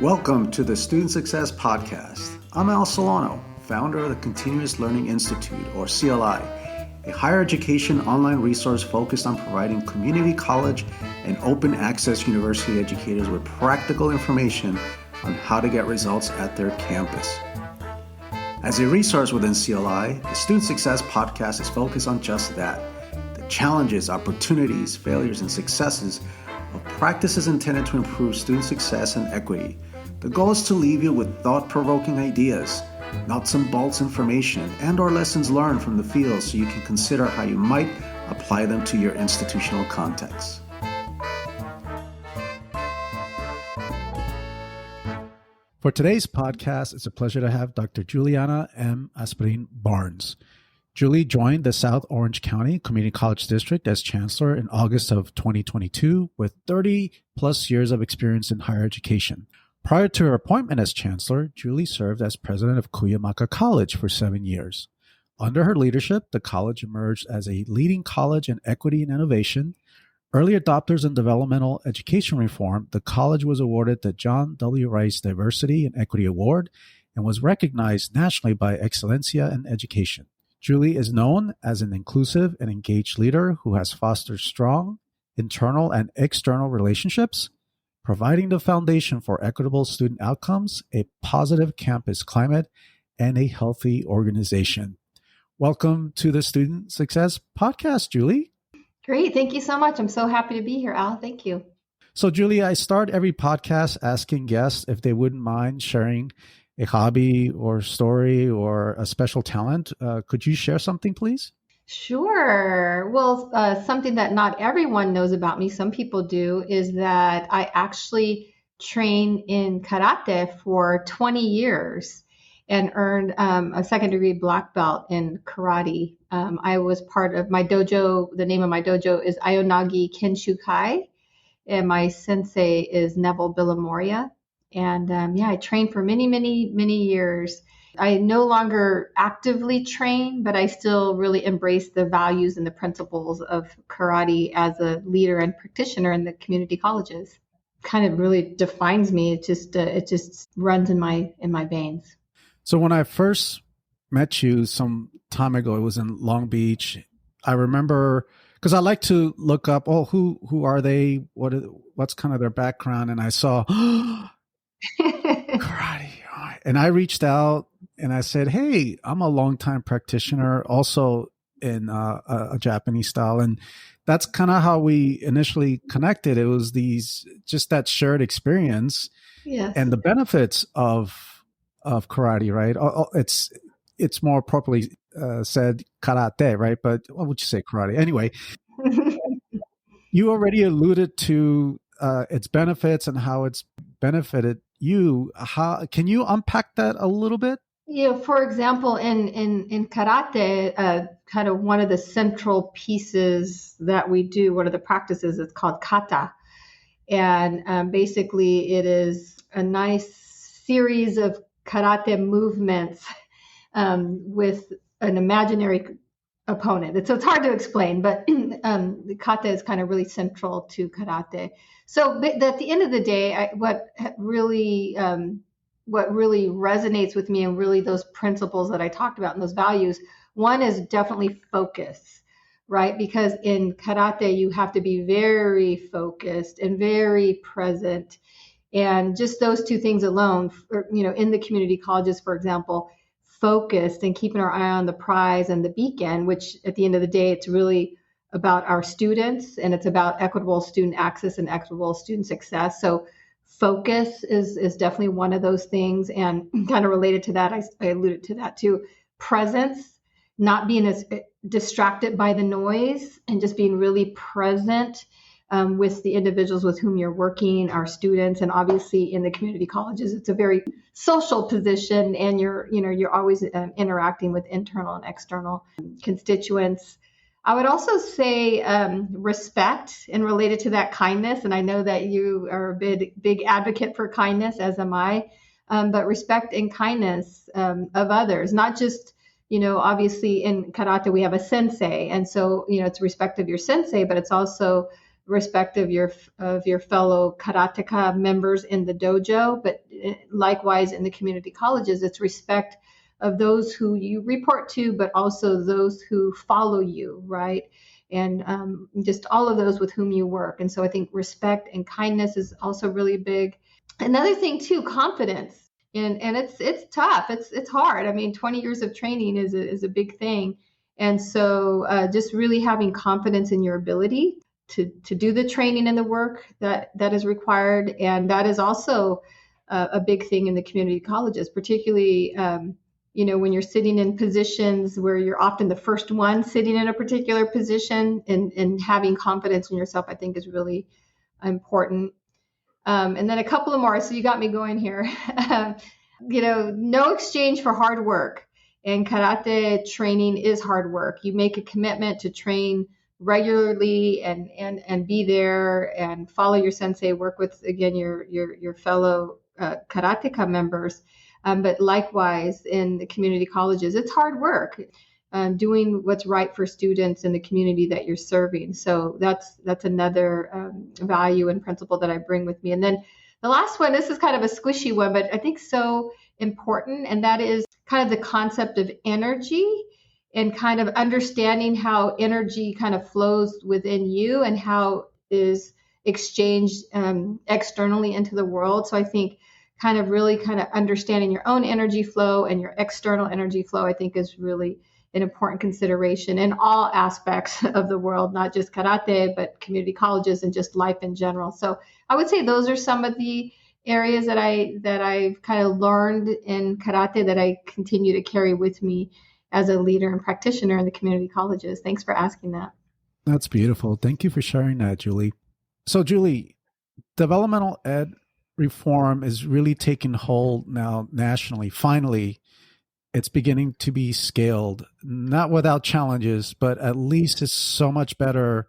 Welcome to the Student Success Podcast. I'm Al Solano, founder of the Continuous Learning Institute, or CLI, a higher education online resource focused on providing community college and open access university educators with practical information on how to get results at their campus. As a resource within CLI, the Student Success Podcast is focused on just that, the challenges, opportunities, failures, and successes of practices intended to improve student success and equity. The goal is to leave you with thought-provoking ideas, nuts and bolts information, and or lessons learned from the field so you can consider how you might apply them to your institutional context. For today's podcast, it's a pleasure to have Dr. Julianna M. Asperin Barnes. Julie joined the South Orange County Community College District as Chancellor in August of 2022 with 30 plus years of experience in higher education. Prior to her appointment as Chancellor, Julie served as President of Cuyamaca College for 7 years. Under her leadership, the college emerged as a leading college in equity and innovation. Early adopters in developmental education reform, the college was awarded the John W. Rice Diversity and Equity Award and was recognized nationally by Excellencia in Education. Julie is known as an inclusive and engaged leader who has fostered strong internal and external relationships, providing the foundation for equitable student outcomes, a positive campus climate, and a healthy organization. Welcome to the Student Success Podcast, Julie. Great. Thank you so much. I'm so happy to be here, Al. Thank you. So, Julie, I start every podcast asking guests if they wouldn't mind sharing a hobby or story or a special talent. Could you share something, please? Sure. Well, something that not everyone knows about me, some people do, is that I actually trained in karate for 20 years and earned a second-degree black belt in karate. I was part of my dojo. The name of my dojo is Aonagi Kenshukai, and my sensei is Neville Billamoria. And I trained for many, many, many years. I no longer actively train, but I still really embrace the values and the principles of karate as a leader and practitioner in the community colleges. Kind of really defines me. It just runs in my veins. So when I first met you some time ago, it was in Long Beach. I remember because I like to look up, who are they? What's kind of their background? And I saw karate. And I reached out and I said, hey, I'm a longtime practitioner also in a Japanese style. And that's kind of how we initially connected. It was just that shared experience. Yes. And the benefits of karate, right? It's more appropriately said karate, right? But what would you say karate? Anyway, you already alluded to its benefits and how it's benefited you. How can you unpack that a little bit? Yeah, for example, in karate, kind of one of the central pieces that we do, one of the practices is called kata. And basically it is a nice series of karate movements with an imaginary opponent. So it's hard to explain, but the kata is kind of really central to karate. So at the end of the day, what really resonates with me and really those principles that I talked about and those values, one is definitely focus, right? Because in karate, you have to be very focused and very present. And just those two things alone, in the community colleges, for example, focused and keeping our eye on the prize and the beacon, which at the end of the day, it's really about our students and it's about equitable student access and equitable student success. So focus is definitely one of those things. And kind of related to that, I alluded to that too. Presence, not being as distracted by the noise and just being really present with the individuals with whom you're working, our students, and obviously in the community colleges, it's a very social position, and you're always interacting with internal and external constituents. I would also say respect, and related to that, kindness. And I know that you are a big advocate for kindness, as am I. But respect and kindness of others, not just, obviously in karate we have a sensei, and so it's respect of your sensei, but it's also respect of your fellow karateka members in the dojo, but likewise in the community colleges, it's respect of those who you report to, but also those who follow you, right? And just all of those with whom you work. And so I think respect and kindness is also really big. Another thing too, confidence. And it's tough. It's hard. I mean, 20 years of training is a big thing. And so just really having confidence in your ability to do the training and the work that is required. And that is also a big thing in the community colleges, particularly when you're sitting in positions where you're often the first one sitting in a particular position, and having confidence in yourself, I think, is really important. And then a couple of more. So you got me going here. No exchange for hard work. And karate training is hard work. You make a commitment to train regularly and be there and follow your sensei, work with, again, your fellow karateka members. But likewise, in the community colleges, it's hard work, doing what's right for students in the community that you're serving. So that's another value and principle that I bring with me. And then the last one, this is kind of a squishy one, but I think so important, and that is kind of the concept of energy and kind of understanding how energy kind of flows within you and how is exchanged externally into the world. So I think kind of understanding your own energy flow and your external energy flow, I think, is really an important consideration in all aspects of the world, not just karate, but community colleges and just life in general. So I would say those are some of the areas that I've kind of learned in karate that I continue to carry with me as a leader and practitioner in the community colleges. Thanks for asking that. That's beautiful. Thank you for sharing that, Julie. So, Julie, developmental ed reform is really taking hold now nationally. Finally, it's beginning to be scaled, not without challenges, but at least it's so much better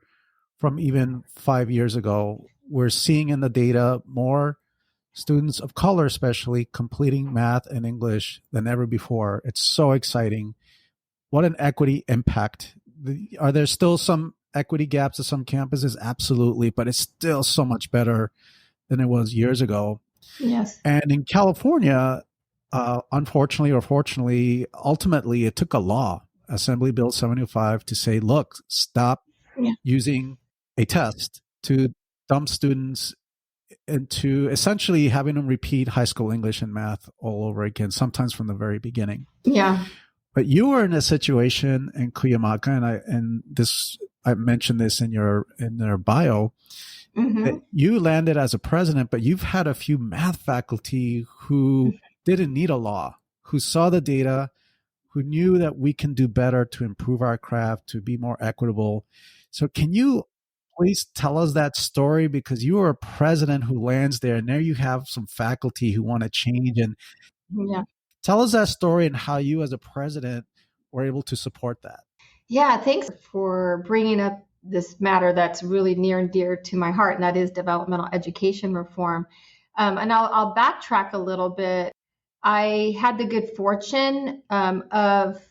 from even 5 years ago. We're seeing in the data more students of color, especially, completing math and English than ever before. It's so exciting. What an equity impact. Are there still some equity gaps at some campuses? Absolutely, but it's still so much better than it was years ago. Yes. And in California, unfortunately or fortunately, ultimately, it took a law, Assembly Bill 705, to say, look, stop using a test to dump students into essentially having them repeat high school English and math all over again, sometimes from the very beginning. Yeah. But you were in a situation in Cuyamaca, and I mentioned this in their bio. Mm-hmm. That you landed as a president, but you've had a few math faculty who didn't need a law, who saw the data, who knew that we can do better to improve our craft, to be more equitable. So can you please tell us that story? Because you are a president who lands there, and there you have some faculty who want to change. And tell us that story and how you as a president were able to support that. Yeah, thanks for bringing up this matter that's really near and dear to my heart, and that is developmental education reform. And I'll backtrack a little bit. I had the good fortune of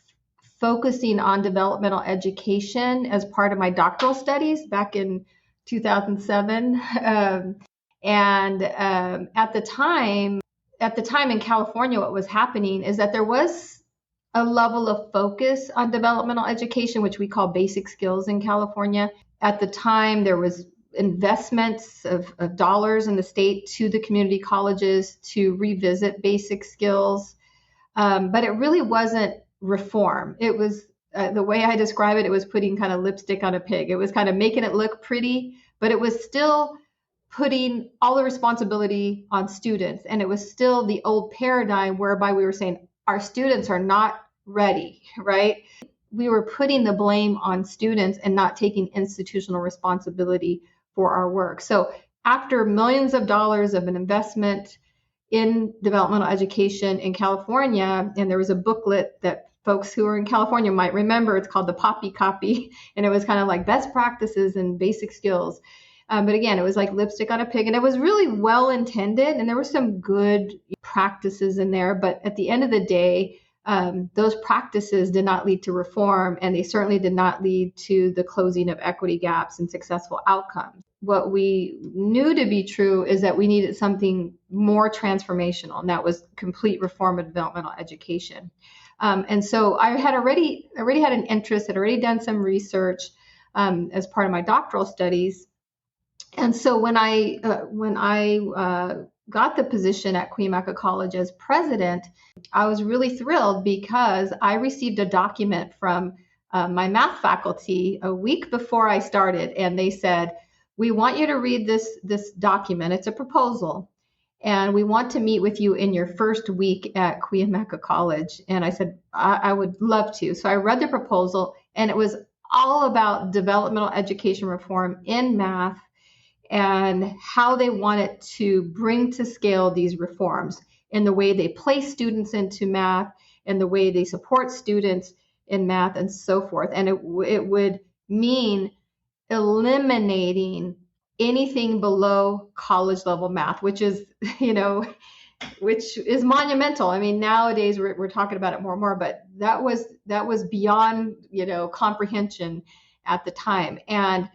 focusing on developmental education as part of my doctoral studies back in 2007. And at the time in California, what was happening is that there was a level of focus on developmental education, which we call basic skills in California. At the time, there was investments of dollars in the state to the community colleges to revisit basic skills. But it really wasn't reform. It was, the way I describe it, it was putting kind of lipstick on a pig. It was kind of making it look pretty, but it was still putting all the responsibility on students. And it was still the old paradigm whereby we were saying, our students are not ready, right? We were putting the blame on students and not taking institutional responsibility for our work. So after millions of dollars of an investment in developmental education in California, and there was a booklet that folks who are in California might remember, it's called the Poppy Copy, and it was kind of like best practices and basic skills. But again, it was like lipstick on a pig, and it was really well intended, and there were some good practices in there. But at the end of the day, those practices did not lead to reform, and they certainly did not lead to the closing of equity gaps and successful outcomes. what we knew to be true is that we needed something more transformational, and that was complete reform of developmental education. And so I had already had an interest, had already done some research as part of my doctoral studies. And so when I got the position at Cuyamaca College as president, I was really thrilled because I received a document from my math faculty a week before I started, and they said, "We want you to read this document. It's a proposal, and we want to meet with you in your first week at Cuyamaca College." And I said, I would love to. So I read the proposal, and it was all about developmental education reform in math and how they wanted to bring to scale these reforms in the way they place students into math, and the way they support students in math, and so forth. And it would mean eliminating anything below college level math, which is, which is monumental. I mean, nowadays we're talking about it more and more, but that was beyond, comprehension at the time. And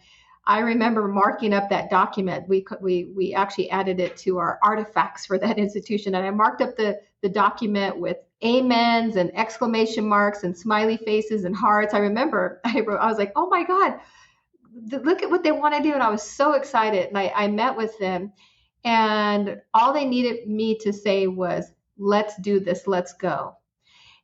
I remember marking up that document. We actually added it to our artifacts for that institution, and I marked up the document with amens and exclamation marks and smiley faces and hearts. I remember I was like, "Oh my God, look at what they want to do!" And I was so excited. And I met with them, and all they needed me to say was, "Let's do this. Let's go."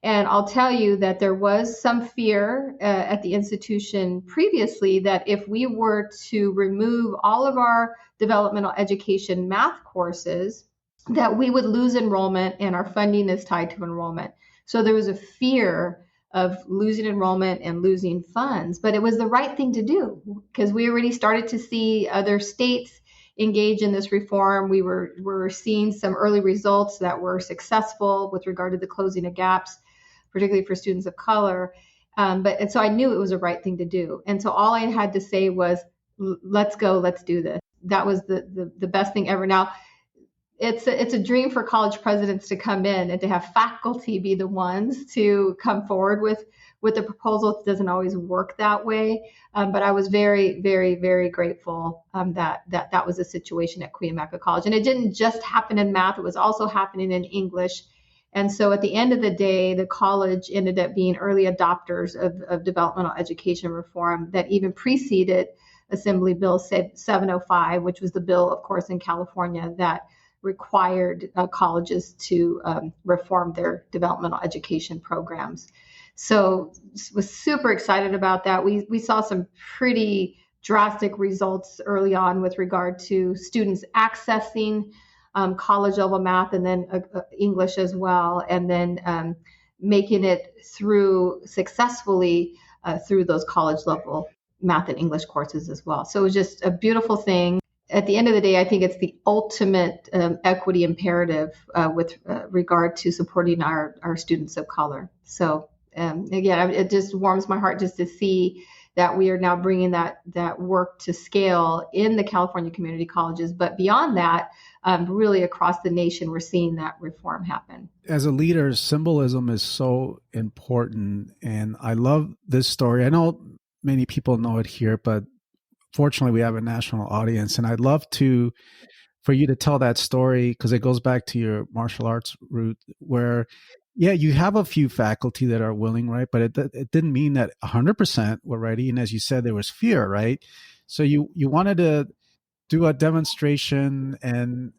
And I'll tell you that there was some fear at the institution previously that if we were to remove all of our developmental education math courses, that we would lose enrollment, and our funding is tied to enrollment. So there was a fear of losing enrollment and losing funds, but it was the right thing to do because we already started to see other states engage in this reform. We were seeing some early results that were successful with regard to the closing of gaps, particularly for students of color. And so I knew it was the right thing to do. And so all I had to say was, "Let's go, let's do this." That was the best thing ever. Now, it's a dream for college presidents to come in and to have faculty be the ones to come forward with the proposal. It doesn't always work that way. But I was very, very, very grateful that was the situation at Cuyamaca College. And it didn't just happen in math, it was also happening in English. And so at the end of the day, the college ended up being early adopters of developmental education reform that even preceded Assembly Bill 705, which was the bill, of course, in California that required colleges to reform their developmental education programs. So was super excited about that. We saw some pretty drastic results early on with regard to students accessing college level math, and then English as well, and then making it through successfully through those college level math and English courses as well. So it was just a beautiful thing. At the end of the day, I think it's the ultimate equity imperative with regard to supporting our students of color. So again, it just warms my heart just to see that we are now bringing that work to scale in the California community colleges. But beyond that, really across the nation, we're seeing that reform happen. As a leader, symbolism is so important. And I love this story. I know many people know it here, but fortunately, we have a national audience. And I'd love for you to tell that story because it goes back to your martial arts route where, yeah, you have a few faculty that are willing, right? But it didn't mean that 100% were ready. And as you said, there was fear, right? So you wanted to do a demonstration, and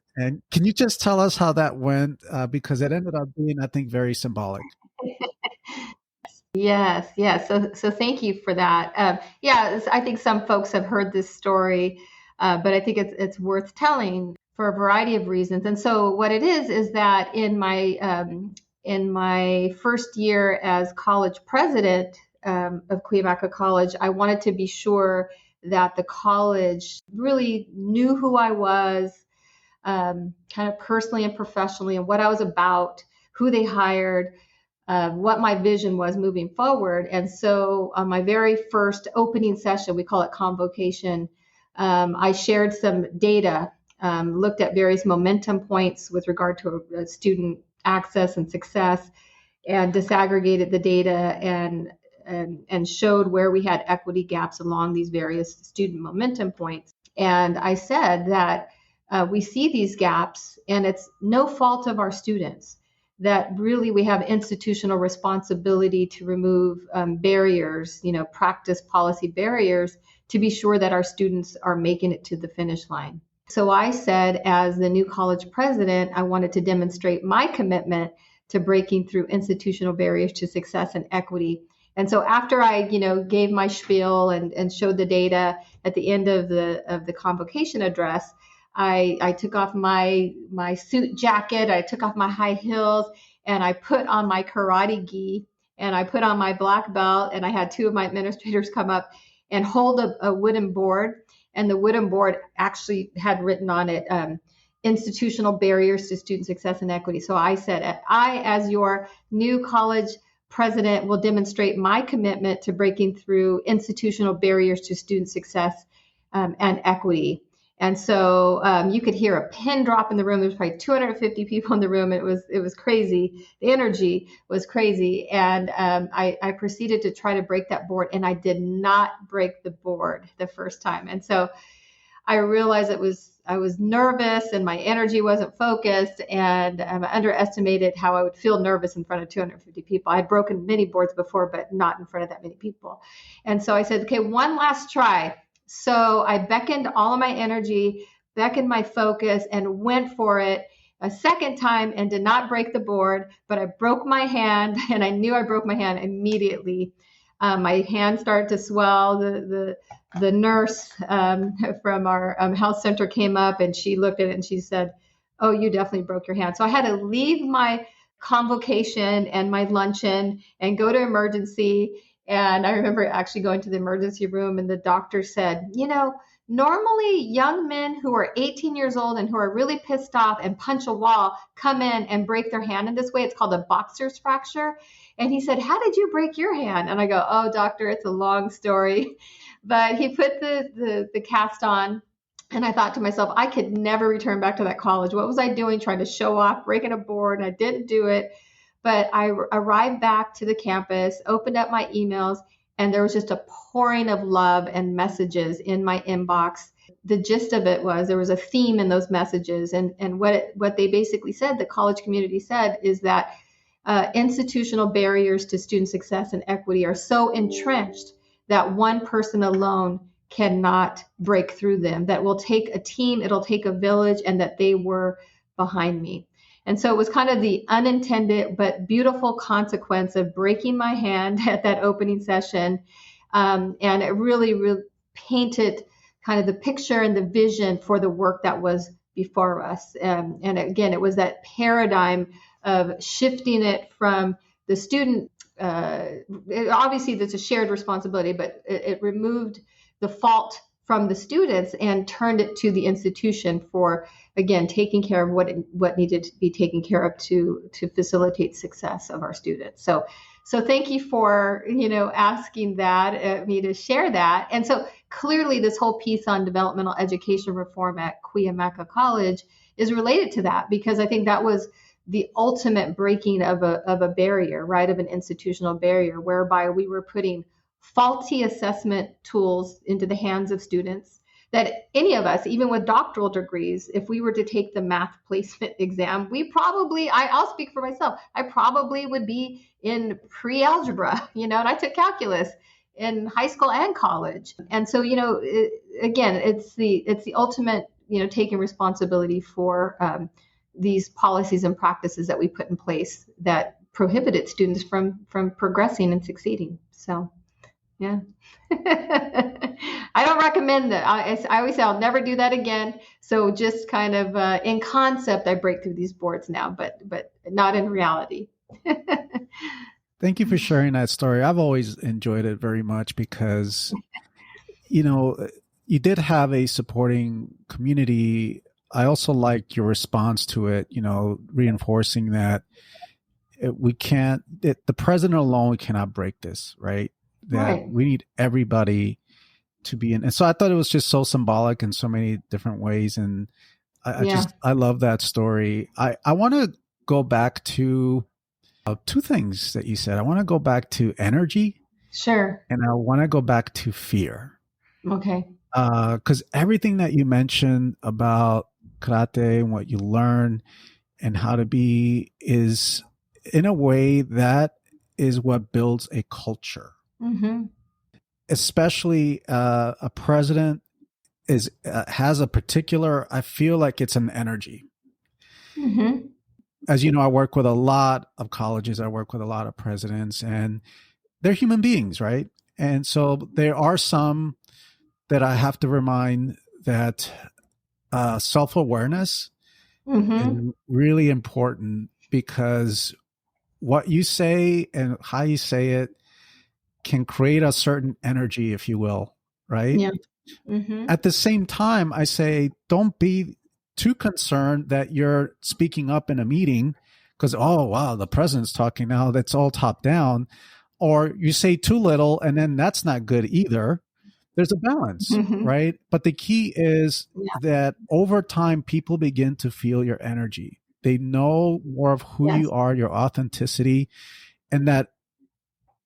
can you just tell us how that went? Because it ended up being, I think, very symbolic. Yes. So thank you for that. I think some folks have heard this story, but I think it's worth telling for a variety of reasons. And so what it is that in my first year as college president of Cuyamaca College, I wanted to be sure that the college really knew who I was, kind of personally and professionally, and what I was about, who they hired, what my vision was moving forward. And so on my very first opening session, we call it convocation, I shared some data, looked at various momentum points with regard to student access and success, and disaggregated the data and showed where we had equity gaps along these various student momentum points. And I said that we see these gaps, and it's no fault of our students, that really we have institutional responsibility to remove barriers, practice policy barriers, to be sure that our students are making it to the finish line. So I said, as the new college president, I wanted to demonstrate my commitment to breaking through institutional barriers to success and equity. And so after I, gave my spiel and showed the data at the end of the convocation address, I took off my suit jacket, I took off my high heels, and I put on my karate gi, and I put on my black belt, and I had two of my administrators come up and hold a wooden board. And the wooden board actually had written on it, institutional barriers to student success and equity. So I said, I, as your new college president, will demonstrate my commitment to breaking through institutional barriers to student success and equity. And so you could hear a pin drop in the room. There's probably 250 people in the room. It was crazy. The energy was crazy. And I proceeded to try to break that board, and I did not break the board the first time. And so I realized I was nervous and my energy wasn't focused, and I underestimated how I would feel nervous in front of 250 people. I'd broken many boards before, but not in front of that many people. And so I said, okay, one last try. So I beckoned all of my energy, beckoned my focus, and went for it a second time and did not break the board, but I broke my hand, and I knew I broke my hand immediately. My hand started to swell. The nurse from our health center came up, and she looked at it and she said, "Oh, you definitely broke your hand." So I had to leave my convocation and my luncheon and go to emergency. And I remember actually going to the emergency room, and the doctor said, normally young men who are 18 years old and who are really pissed off and punch a wall come in and break their hand in this way. It's called a boxer's fracture. And he said, "How did you break your hand?" And I go, "Oh, doctor, it's a long story." But he put the cast on. And I thought to myself, I could never return back to that college. What was I doing trying to show off, breaking a board? And I didn't do it. But I arrived back to the campus, opened up my emails, and there was just a pouring of love and messages in my inbox. The gist of it was there was a theme in those messages. And what they basically said, the college community said, is that institutional barriers to student success and equity are so entrenched that one person alone cannot break through them, that will take a team, it'll take a village, and that they were behind me. And so it was kind of the unintended but beautiful consequence of breaking my hand at that opening session. And it really, really painted kind of the picture and the vision for the work that was before us. And again, it was that paradigm of shifting it from the student. Obviously, that's a shared responsibility, but it removed the fault from the students and turned it to the institution for, again, taking care of what needed to be taken care of to facilitate success of our students. So thank you for asking me to share that. And so clearly, this whole piece on developmental education reform at Cuyamaca College is related to that, because I think that was the ultimate breaking of a barrier, right, of an institutional barrier, whereby we were putting faulty assessment tools into the hands of students, that any of us, even with doctoral degrees, if we were to take the math placement exam, I'll speak for myself, I probably would be in pre-algebra, and I took calculus in high school and college. And so, again, it's the ultimate, taking responsibility for these policies and practices that we put in place that prohibited students from progressing and succeeding. So, yeah. I don't recommend that. I always say I'll never do that again. So just kind of in concept, I break through these boards now, but not in reality. Thank you for sharing that story. I've always enjoyed it very much because, you did have a supporting community. I also like your response to it, reinforcing that the president alone cannot break this, right? That Right. we need everybody to be in. And so I thought it was just so symbolic in so many different ways. And I love that story. I want to go back to two things that you said. I want to go back to energy. Sure. And I want to go back to fear. Okay. Because everything that you mentioned about karate and what you learn and how to be is, in a way, that is what builds a culture. Mm-hmm. Especially a president is has a particular. I feel like it's an energy. Mm-hmm. As you know, I work with a lot of colleges. I work with a lot of presidents, and they're human beings, right? And so there are some that I have to remind that self awareness is Mm-hmm. really important, because what you say and how you say it can create a certain energy, if you will, right? Yeah. Mm-hmm. At the same time, I say don't be too concerned that you're speaking up in a meeting because, oh, wow, the president's talking now. That's all top down. Or you say too little, and then that's not good either. There's a balance, Mm-hmm. right? But the key is Yeah. that over time, people begin to feel your energy. They know more of who you Yes. are, your authenticity, and that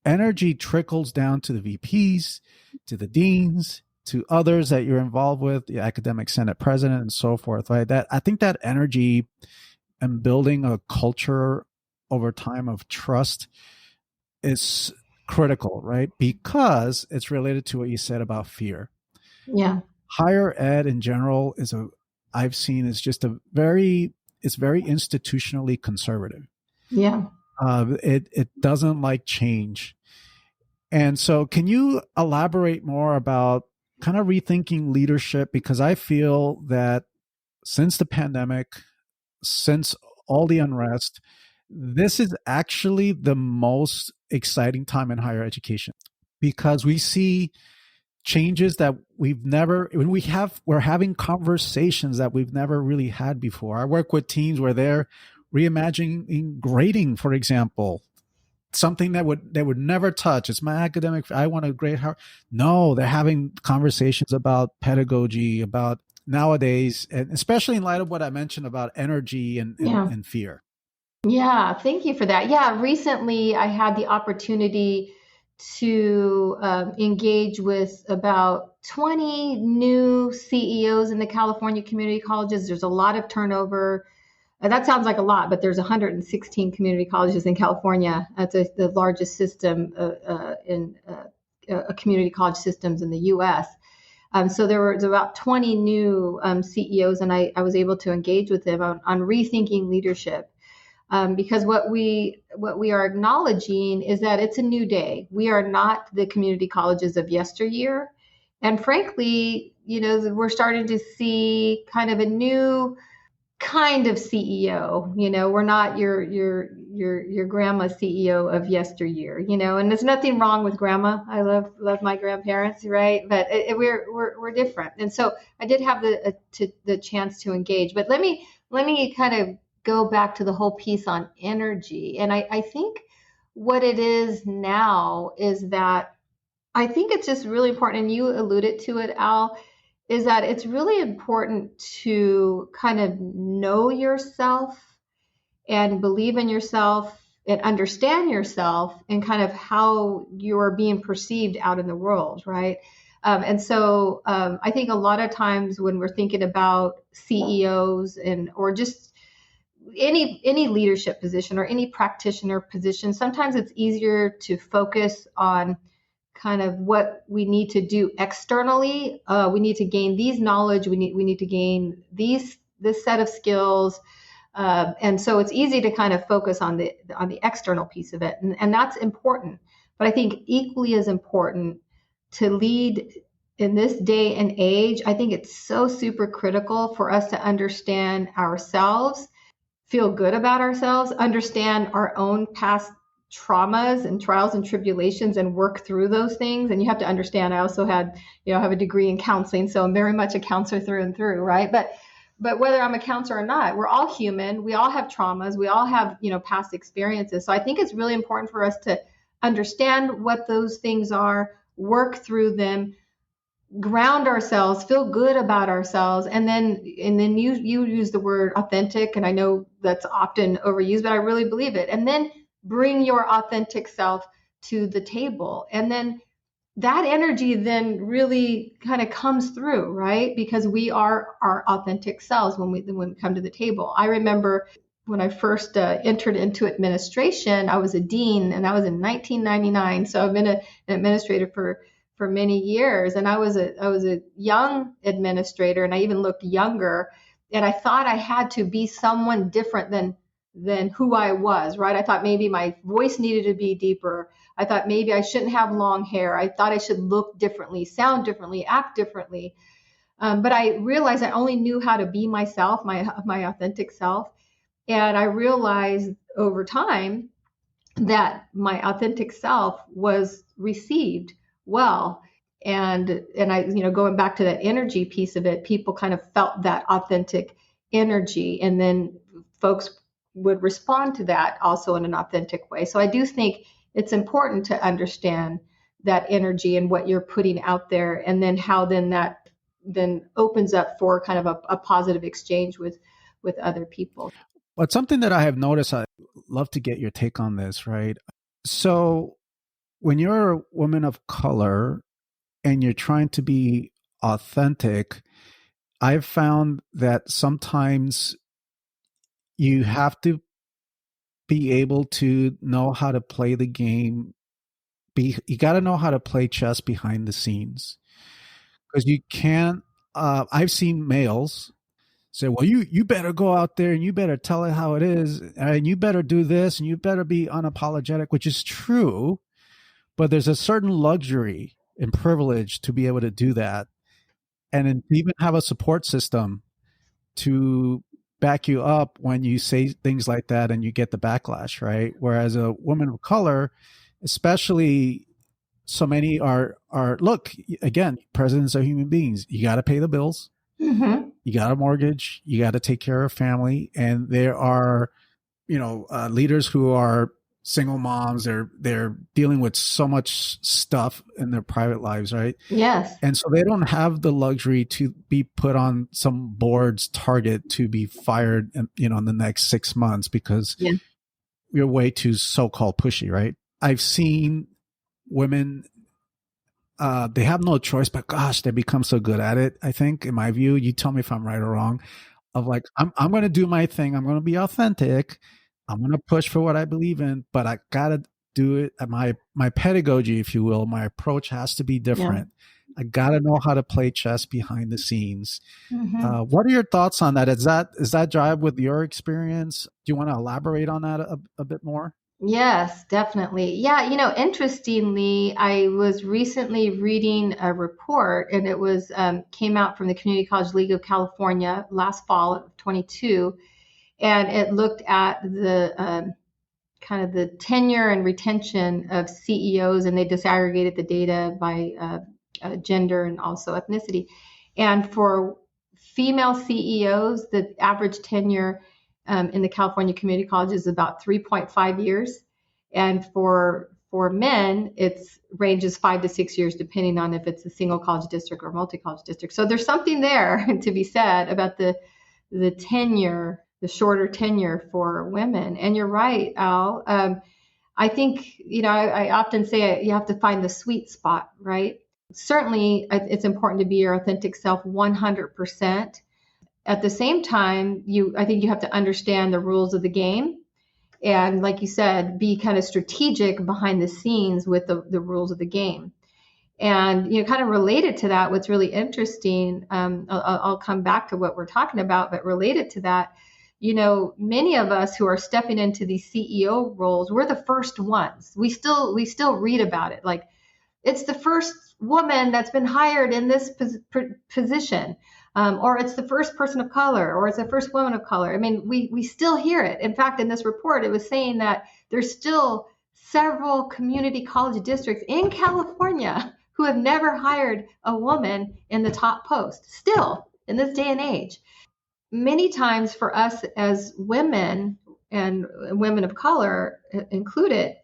energy trickles down to the VPs, to the deans, to others that you're involved with, the academic senate president, and so forth. Right? That I think that energy and building a culture over time of trust is critical, right? Because it's related to what you said about fear. Yeah. Higher ed in general is a I've seen is just a very it's very institutionally conservative. Yeah. It doesn't like change. And so, can you elaborate more about kind of rethinking leadership? Because I feel that since the pandemic, since all the unrest, this is actually the most exciting time in higher education, because we see changes that we're having conversations that we've never really had before. I work with teams where they're reimagining grading, for example, something that would they would never touch. It's my academic. I want a grade. How? No, they're having conversations about pedagogy, about nowadays, and especially in light of what I mentioned about energy Yeah. and fear. Yeah, thank you for that. Yeah, recently I had the opportunity to engage with about 20 new CEOs in the California community colleges. There's a lot of turnover. That sounds like a lot, but there's 116 community colleges in California. That's the largest system in community college systems in the U.S. So there was about 20 new CEOs, and I was able to engage with them on rethinking leadership. Because what we are acknowledging is that it's a new day. We are not the community colleges of yesteryear, and frankly, we're starting to see kind of a new kind of CEO. We're not your grandma CEO of yesteryear. And there's nothing wrong with grandma. I love my grandparents, right? But we're different. And so I did have the chance to engage. But let me kind of go back to the whole piece on energy. And I think what it is now is that I think it's just really important, and you alluded to it, Al, is that it's really important to kind of know yourself and believe in yourself and understand yourself and kind of how you're being perceived out in the world, right? And so I think a lot of times when we're thinking about CEOs and or just any leadership position or any practitioner position, sometimes it's easier to focus on kind of what we need to do externally. We need to gain these knowledge. We need to gain this set of skills, and so it's easy to kind of focus on the external piece of it, and that's important. But I think equally as important to lead in this day and age, I think it's so super critical for us to understand ourselves, feel good about ourselves, understand our own past traumas and trials and tribulations and work through those things. And you have to understand, I also have a degree in counseling, so I'm very much a counselor through and through, right? But whether I'm a counselor or not, we're all human. We all have traumas. We all have, past experiences. So I think it's really important for us to understand what those things are, work through them, ground ourselves, feel good about ourselves, and then you use the word authentic, and I know that's often overused, but I really believe it. And then bring your authentic self to the table, and then that energy then really kind of comes through, right? Because we are our authentic selves when we come to the table. I remember when I first entered into administration, I was a dean, and that was in 1999. So I've been an administrator for many years, and I was a young administrator, and I even looked younger, and I thought I had to be someone different than who I was, right? I thought maybe my voice needed to be deeper. I thought maybe I shouldn't have long hair. I thought I should look differently, sound differently, act differently. But I realized I only knew how to be myself, my authentic self. And I realized over time that my authentic self was received well. And I, going back to that energy piece of it, people kind of felt that authentic energy, and then folks would respond to that also in an authentic way. So I do think it's important to understand that energy and what you're putting out there, and then how then that then opens up for kind of a positive exchange with other people. But something that I have noticed, I'd love to get your take on this, right? So when you're a woman of color and you're trying to be authentic, I've found that sometimes you have to be able to know how to play the game. You got to know how to play chess behind the scenes, because you can't. I've seen males say, well, you better go out there and you better tell it how it is, and you better do this, and you better be unapologetic, which is true, but there's a certain luxury and privilege to be able to do that, and then even have a support system to back you up when you say things like that and you get the backlash, right? Whereas a woman of color, especially, so many are look, again, presidents are human beings. You got to pay the bills. Mm-hmm. You got a mortgage. You got to take care of family. And there are, leaders who are single moms. They're dealing with so much stuff in their private lives, right? Yes. And so they don't have the luxury to be put on some board's target to be fired, in the next 6 months because you're way too so-called pushy, right? I've seen women, they have no choice, but gosh, they become so good at it. I think, in my view, you tell me if I'm right or wrong, of like, I'm going to do my thing. I'm going to be authentic. I'm going to push for what I believe in, but I got to do it. My pedagogy, if you will, my approach has to be different. I got to know how to play chess behind the scenes. Mm-hmm. What are your thoughts on that? Is that jive with your experience? Do you want to elaborate on that a bit more? Yes, definitely. Yeah, interestingly, I was recently reading a report, and it was came out from the Community College League of California last fall of 22, and it looked at the kind of the tenure and retention of CEOs, and they disaggregated the data by gender and also ethnicity. And for female CEOs, the average tenure in the California community colleges is about 3.5 years. And for men, it ranges 5 to 6 years, depending on if it's a single college district or multi-college district. So there's something there to be said about the tenure, the shorter tenure for women. And you're right, Al. I think, I often say you have to find the sweet spot, right? Certainly, it's important to be your authentic self 100%. At the same time, I think you have to understand the rules of the game. And like you said, be kind of strategic behind the scenes with the rules of the game. And, kind of related to that, what's really interesting, I'll come back to what we're talking about, but related to that, many of us who are stepping into these CEO roles, we're the first ones. We still read about it. Like, it's the first woman that's been hired in this position, or it's the first person of color, or it's the first woman of color. I mean, we still hear it. In fact, in this report, it was saying that there's still several community college districts in California who have never hired a woman in the top post, still in this day and age. Many times for us as women, and women of color included,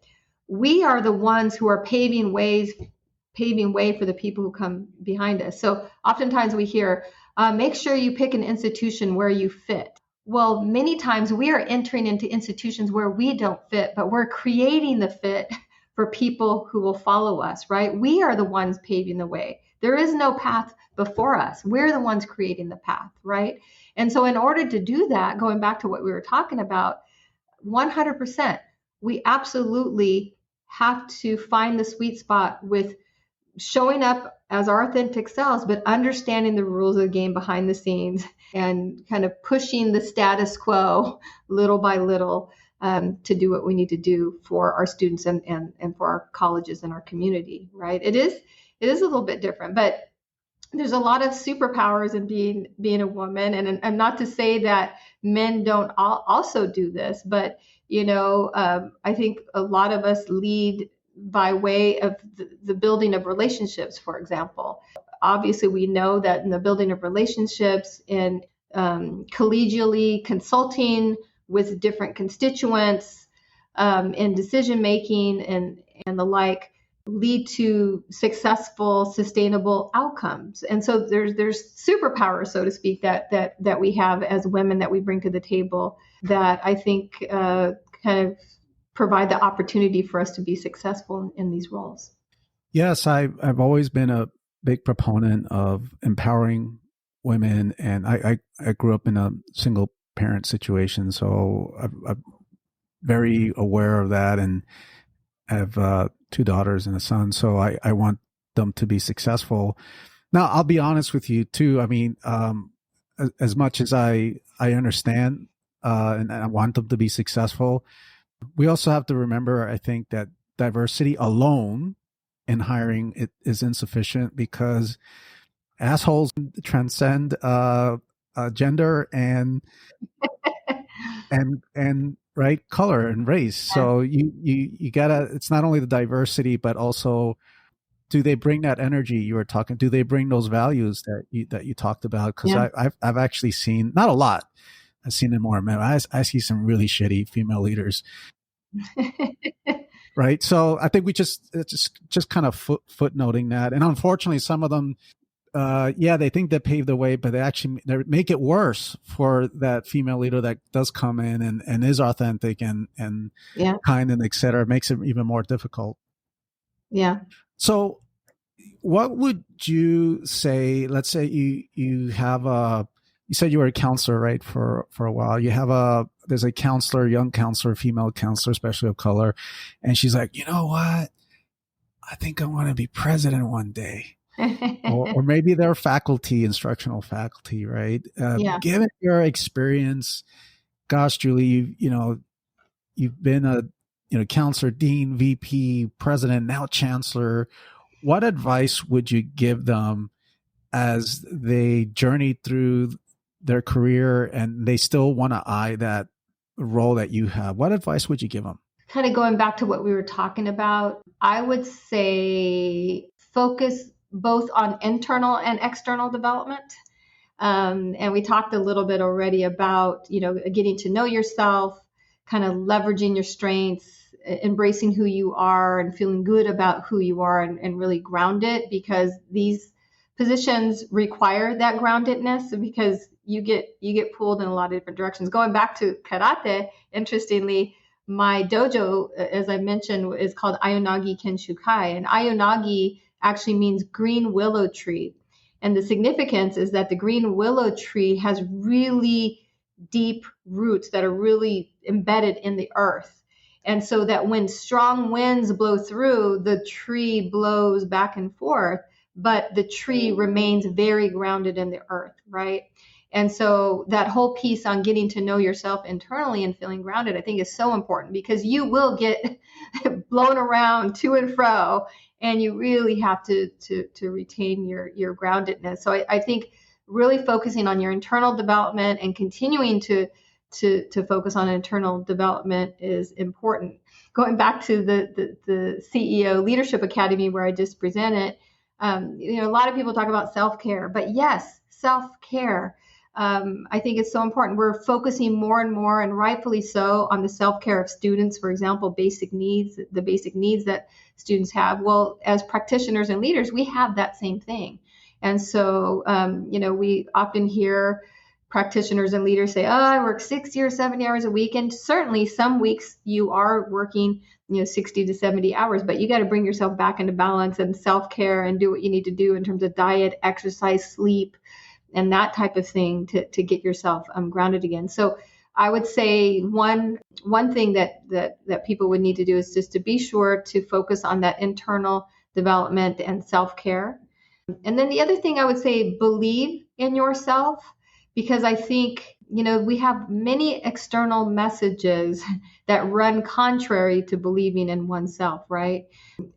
we are the ones who are paving way for the people who come behind us. So oftentimes we hear, make sure you pick an institution where you fit. Well, many times we are entering into institutions where we don't fit, but we're creating the fit for people who will follow us, right? We are the ones paving the way. There is no path before us. We're the ones creating the path, right? And so in order to do that, going back to what we were talking about, 100%, we absolutely have to find the sweet spot with showing up as our authentic selves, but understanding the rules of the game behind the scenes and kind of pushing the status quo little by little to do what we need to do for our students and for our colleges and our community, right? It is a little bit different, but there's a lot of superpowers in being a woman, and not to say that men don't also do this, but I think a lot of us lead by way of the building of relationships, for example. Obviously, we know that in the building of relationships, in collegially consulting with different constituents, in decision making and the like, lead to successful, sustainable outcomes. And so there's superpowers, so to speak, that we have as women that we bring to the table that I think kind of provide the opportunity for us to be successful in these roles. Yes, I've always been a big proponent of empowering women, and I grew up in a single parent situation, so I'm very aware of that, and I have two daughters and a son, so I want them to be successful. Now, I'll be honest with you too. I mean, as much as I understand and I want them to be successful, we also have to remember, I think, that diversity alone in hiring it is insufficient, because assholes transcend gender and right, color and race. So you gotta, it's not only the diversity, but also, do they bring that energy you were talking? Do they bring those values that you talked about? Because I've actually seen, not a lot, I've seen it more men. I see some really shitty female leaders. Right. So I think we just kind of footnoting that. And unfortunately, some of them, they think they paved the way, but they make it worse for that female leader that does come in and is authentic and kind and et cetera. It makes it even more difficult. Yeah. So what would you say, let's say you have you said you were a counselor, right? For a while, there's a counselor, young counselor, female counselor, especially of color. And she's like, you know what? I think I want to be president one day. or maybe they're instructional faculty, right? Given your experience, gosh, Julie, you've been a counselor, dean, VP, president, now chancellor. What advice would you give them as they journey through their career and they still want to eye that role that you have? What advice would you give them? Kind of going back to what we were talking about, I would say focus both on internal and external development. And we talked a little bit already about, getting to know yourself, kind of leveraging your strengths, embracing who you are and feeling good about who you are and really ground it, because these positions require that groundedness, because you get pulled in a lot of different directions. Going back to karate, interestingly, my dojo, as I mentioned, is called Ayanagi Kenshukai, and Ayanagi actually means green willow tree. And the significance is that the green willow tree has really deep roots that are really embedded in the earth. And so that when strong winds blow through, the tree blows back and forth, but the tree remains very grounded in the earth, right? And so that whole piece on getting to know yourself internally and feeling grounded, I think, is so important, because you will get blown around to and fro, and you really have to retain your groundedness. So I think really focusing on your internal development and continuing to focus on internal development is important. Going back to the CEO Leadership Academy where I just presented, a lot of people talk about self-care, but yes, self-care. I think it's so important. We're focusing more and more, and rightfully so, on the self-care of students, for example, the basic needs that students have. Well, as practitioners and leaders, we have that same thing. And so, we often hear practitioners and leaders say, oh, I work 60 or 70 hours a week. And certainly some weeks you are working, 60 to 70 hours, but you got to bring yourself back into balance and self-care and do what you need to do in terms of diet, exercise, sleep, and that type of thing to get yourself grounded again. So I would say one thing that people would need to do is just to be sure to focus on that internal development and self-care. And then the other thing I would say, believe in yourself, because I think, we have many external messages that run contrary to believing in oneself, right?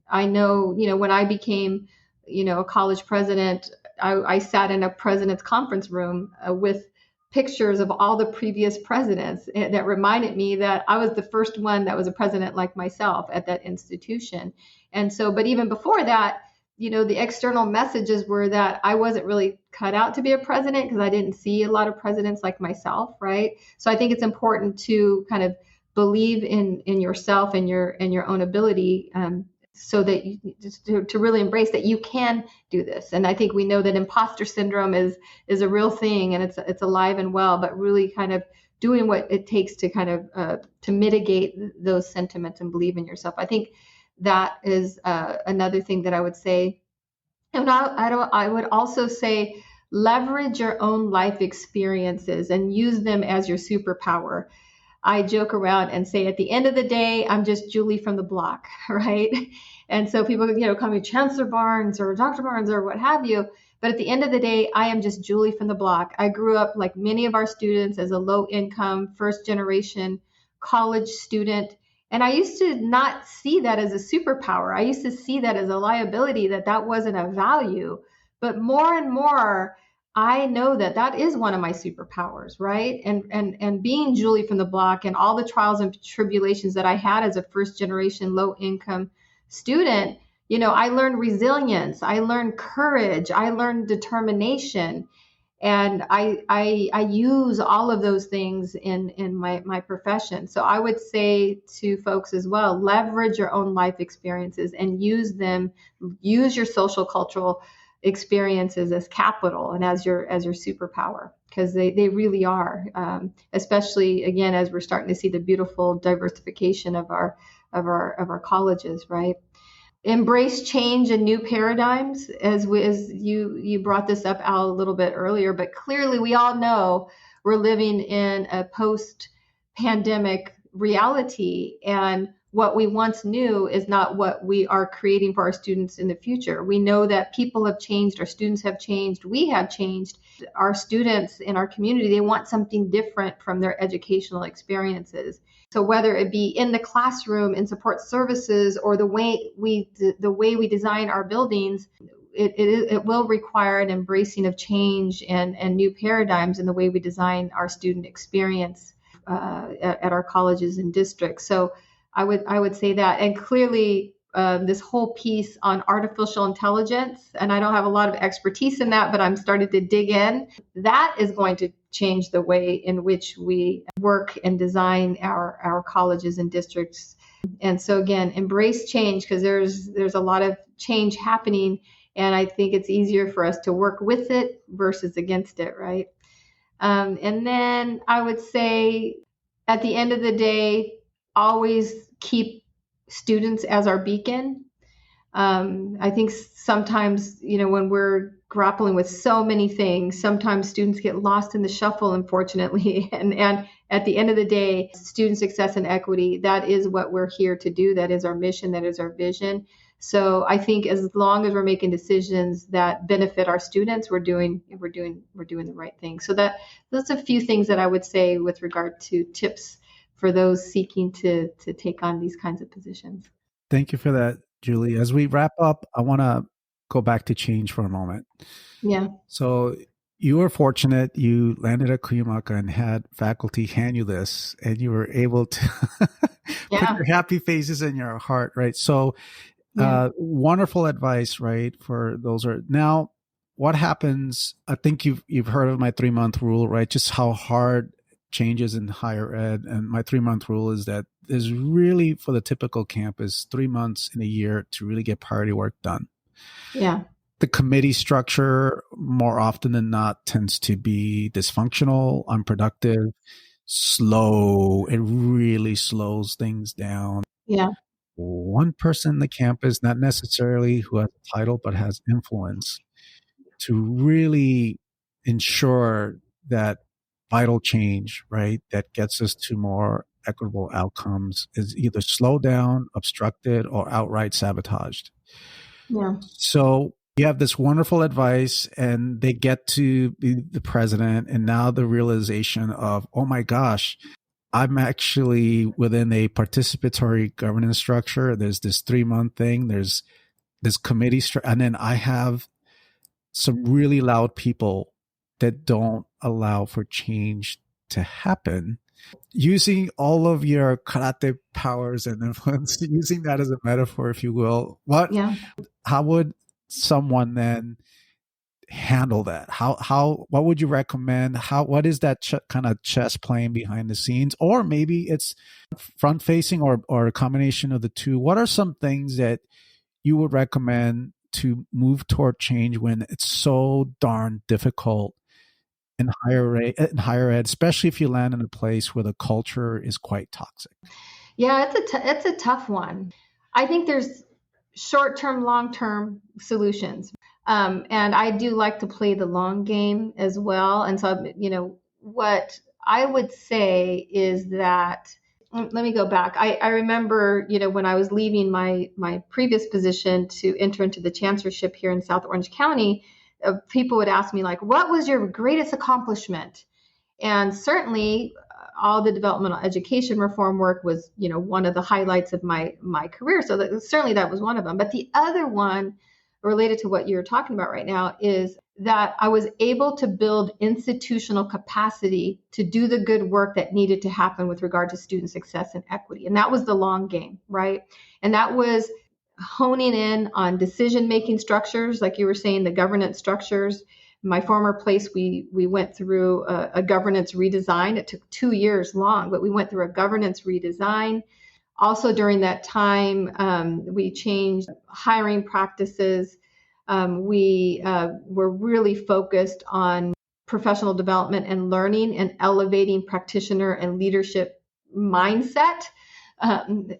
I know, when I became, a college president, I sat in a president's conference room with pictures of all the previous presidents that reminded me that I was the first one that was a president like myself at that institution. And so, but even before that, the external messages were that I wasn't really cut out to be a president because I didn't see a lot of presidents like myself, right? So I think it's important to kind of believe in yourself and your own ability, so that you just to really embrace that you can do this. And I think we know that imposter syndrome is a real thing, and it's alive and well, but really kind of doing what it takes to kind of to mitigate those sentiments and believe in yourself. I think that is another thing that I would say. And I would also say leverage your own life experiences and use them as your superpower. I joke around and say at the end of the day, I'm just Julie from the block, right? And so people, call me Chancellor Barnes or Dr. Barnes or what have you. But at the end of the day, I am just Julie from the block. I grew up like many of our students as a low income, first generation college student. And I used to not see that as a superpower. I used to see that as a liability, that wasn't a value. But more and more, I know that is one of my superpowers, right? And being Julie from the block and all the trials and tribulations that I had as a first generation low income student, I learned resilience, I learned courage, I learned determination. And I use all of those things in my profession. So I would say to folks as well, leverage your own life experiences and use your social cultural experiences as capital and as your superpower, because they really are, especially again, as we're starting to see the beautiful diversification of our colleges, right? Embrace change and new paradigms, as you brought this up, Al, a little bit earlier, but clearly we all know we're living in a post-pandemic reality, and what we once knew is not what we are creating for our students in the future. We know that people have changed, our students have changed, we have changed. Our students in our community, they want something different from their educational experiences. So whether it be in the classroom, in support services, or the way we design our buildings, it will require an embracing of change and new paradigms in the way we design our student experience at our colleges and districts. So I would say that, and clearly this whole piece on artificial intelligence, and I don't have a lot of expertise in that, but I'm starting to dig in. That is going to change the way in which we work and design our colleges and districts. And so again, embrace change, because there's a lot of change happening, and I think it's easier for us to work with it versus against it, right? And then I would say at the end of the day, always keep students as our beacon. I think sometimes, when we're grappling with so many things, sometimes students get lost in the shuffle, unfortunately. And at the end of the day, student success and equity, that is what we're here to do. That is our mission. That is our vision. So I think as long as we're making decisions that benefit our students, we're doing the right thing. So those are a few things that I would say with regard to tips for those seeking to take on these kinds of positions. Thank you for that, Julie. As we wrap up, I want to go back to change for a moment. Yeah. So you were fortunate. You landed at Cuyamaca and had faculty hand you this, and you were able to put your happy faces in your heart, right? So wonderful advice, right? For those now, what happens? I think you've heard of my 3-month rule, right? Just how hard changes in higher ed. And my 3-month rule is that is really for the typical campus 3 months in a year to really get priority work done. Yeah. The committee structure, more often than not, tends to be dysfunctional, unproductive, slow. It really slows things down. Yeah. One person in the campus, not necessarily who has a title, but has influence to really ensure that vital change, right, that gets us to more equitable outcomes is either slowed down, obstructed, or outright sabotaged. Yeah. So you have this wonderful advice, and they get to be the president, and now the realization of, oh my gosh, I'm actually within a participatory governance structure. There's this 3-month thing. There's this committee, and then I have some really loud people that don't allow for change to happen. Using all of your karate powers and influence, using that as a metaphor, if you will, Yeah. how would someone then handle that? What would you recommend? What is that kind of chess playing behind the scenes? Or maybe it's front facing, or a combination of the two. What are some things that you would recommend to move toward change when it's so darn difficult in higher ed, especially if you land in a place where the culture is quite toxic? Yeah, it's a tough one. I think there's short-term, long-term solutions. And I do like to play the long game as well. And so, what I would say is that, let me go back. I remember, when I was leaving my previous position to enter into the chancellorship here in South Orange County, people would ask me, like, what was your greatest accomplishment? And certainly all the developmental education reform work was, one of the highlights of my career. So certainly that was one of them. But the other one related to what you're talking about right now is that I was able to build institutional capacity to do the good work that needed to happen with regard to student success and equity. And that was the long game, right? And that was honing in on decision-making structures, like you were saying, the governance structures. My former place, we went through a governance redesign. It took 2 years long, but we went through a governance redesign. Also during that time, we changed hiring practices. We were really focused on professional development and learning and elevating practitioner and leadership mindset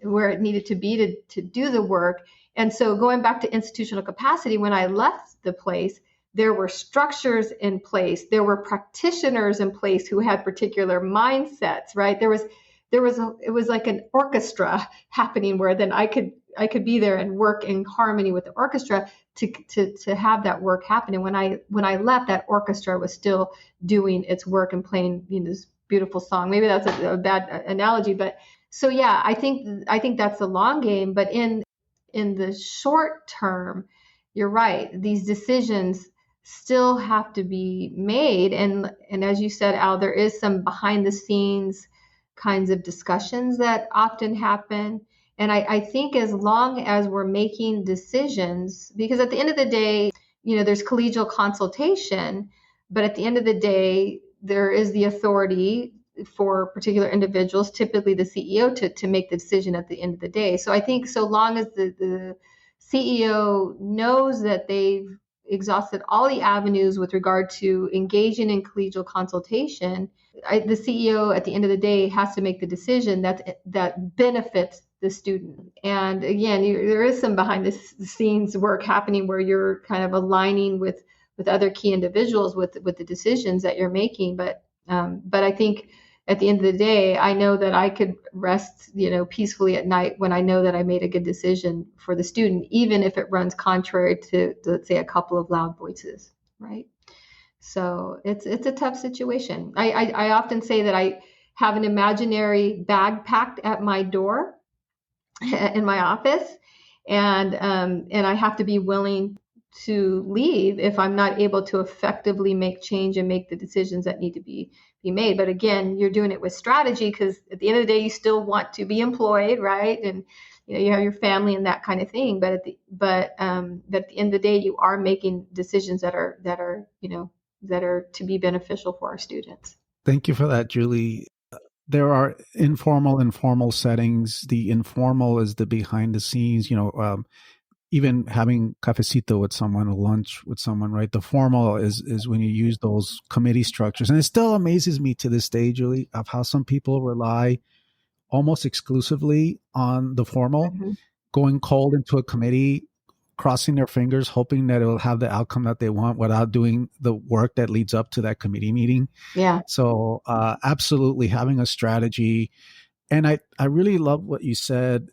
where it needed to be to do the work. And so going back to institutional capacity, when I left the place, there were structures in place. There were practitioners in place who had particular mindsets, right? It was like an orchestra happening where then I could be there and work in harmony with the orchestra to have that work happen. And when I left, that orchestra was still doing its work and playing, this beautiful song. Maybe that's a bad analogy, but so yeah, I think that's the long game. But in the short term, you're right. These decisions still have to be made, and as you said, Al, there is some behind the scenes kinds of discussions that often happen. And I think as long as we're making decisions, because at the end of the day, there's collegial consultation, but at the end of the day, there is the authority for particular individuals, typically the CEO, to make the decision at the end of the day. So I think so long as the CEO knows that they've exhausted all the avenues with regard to engaging in collegial consultation, the CEO at the end of the day has to make the decision that benefits the student. And again, there is some behind the scenes work happening where you're kind of aligning with other key individuals with the decisions that you're making. But I think at the end of the day, I know that I could rest, peacefully at night when I know that I made a good decision for the student, even if it runs contrary to, let's say, a couple of loud voices, right? So it's a tough situation. I often say that I have an imaginary bag packed at my door in my office, and I have to be willing to leave if I'm not able to effectively make change and make the decisions that need to be made. But again, you're doing it with strategy, because at the end of the day, you still want to be employed, right? And you have your family and that kind of thing. But at the end of the day, you are making decisions that are to be beneficial for our students. Thank you for that, Julie. There are informal settings. The informal is the behind the scenes, even having cafecito with someone, a lunch with someone, right? The formal is when you use those committee structures. And it still amazes me to this day, Julie, of how some people rely almost exclusively on the formal, Mm-hmm. going cold into a committee, crossing their fingers, hoping that it will have the outcome that they want without doing the work that leads up to that committee meeting. Yeah. So absolutely having a strategy. And I really love what you said,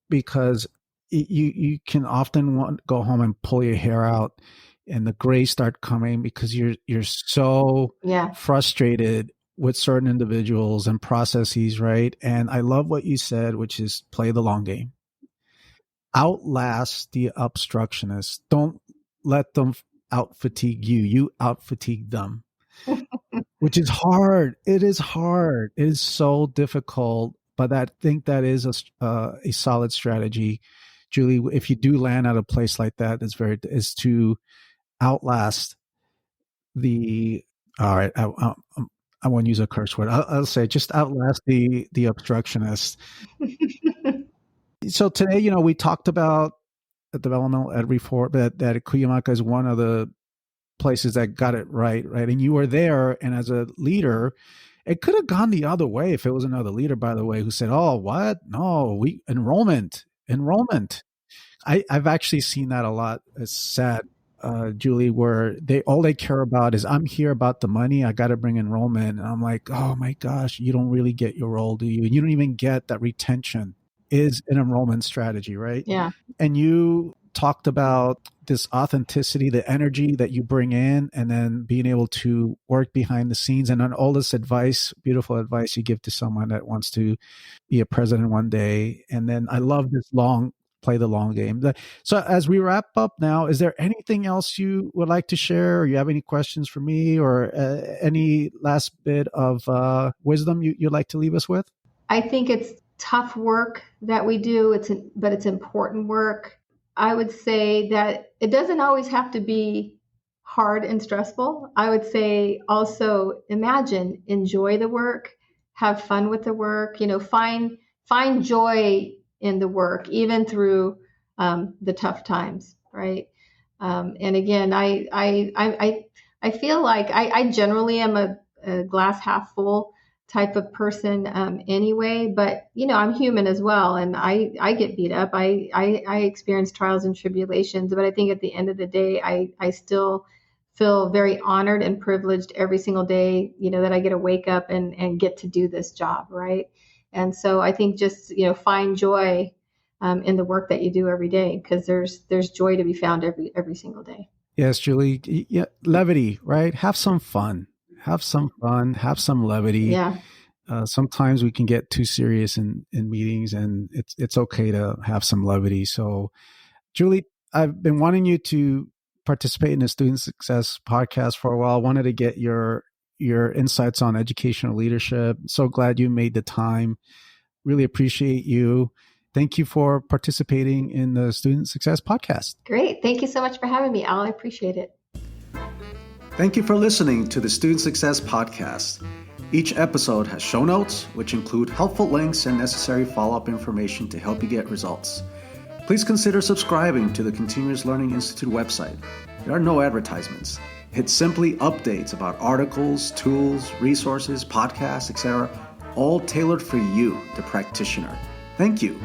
because you can often go home and pull your hair out and the gray start coming because you're so Yeah. frustrated with certain individuals and processes, right? And I love what you said, which is play the long game. Outlast the obstructionists. Don't let them out fatigue you. You out fatigue them, which is hard. It is hard. It is so difficult, but I think that is a solid strategy, Julie. If you do land at a place like that, is to outlast the. All right, I won't use a curse word. I'll say just outlast the obstructionists. So today, we talked about the developmental ed reform, that Cuyamaca is one of the places that got it right. And you were there, and as a leader, it could have gone the other way if it was another leader, by the way, who said, "Oh, what? No, enrollment." I've actually seen that a lot. It's sad, Julie, where all they care about is, I'm here about the money. I got to bring enrollment. And I'm like, oh my gosh, you don't really get your role, do you? And you don't even get that retention is an enrollment strategy, right? Yeah. And you talked about this authenticity, the energy that you bring in, and then being able to work behind the scenes, and then all this advice, beautiful advice you give to someone that wants to be a president one day. And then I love this play the long game. So as we wrap up now, is there anything else you would like to share, or you have any questions for me, or any last bit of wisdom you'd like to leave us with? I think it's tough work that we do. But it's important work. I would say that it doesn't always have to be hard and stressful. I would say also enjoy the work, have fun with the work, find joy in the work, even through the tough times, right? And again, I feel like I generally am a glass half full type of person anyway, but I'm human as well, and I get beat up. I experience trials and tribulations, but I think at the end of the day, I still feel very honored and privileged every single day, that I get to wake up and get to do this job, right? And so I think just find joy in the work that you do every day, because there's joy to be found every single day. Yes, Julie. Yeah, levity, right? Have some fun. Have some levity. Yeah. Sometimes we can get too serious in meetings, and it's okay to have some levity. So, Julie, I've been wanting you to participate in the Student Success podcast for a while. I wanted to get your insights on educational leadership. So glad you made the time. Really appreciate you. Thank you for participating in the Student Success podcast. Great. Thank you so much for having me, Al. I appreciate it. Thank you for listening to the Student Success Podcast. Each episode has show notes, which include helpful links and necessary follow-up information to help you get results. Please consider subscribing to the Continuous Learning Institute website. There are no advertisements. It's simply updates about articles, tools, resources, podcasts, etc., all tailored for you, the practitioner. Thank you.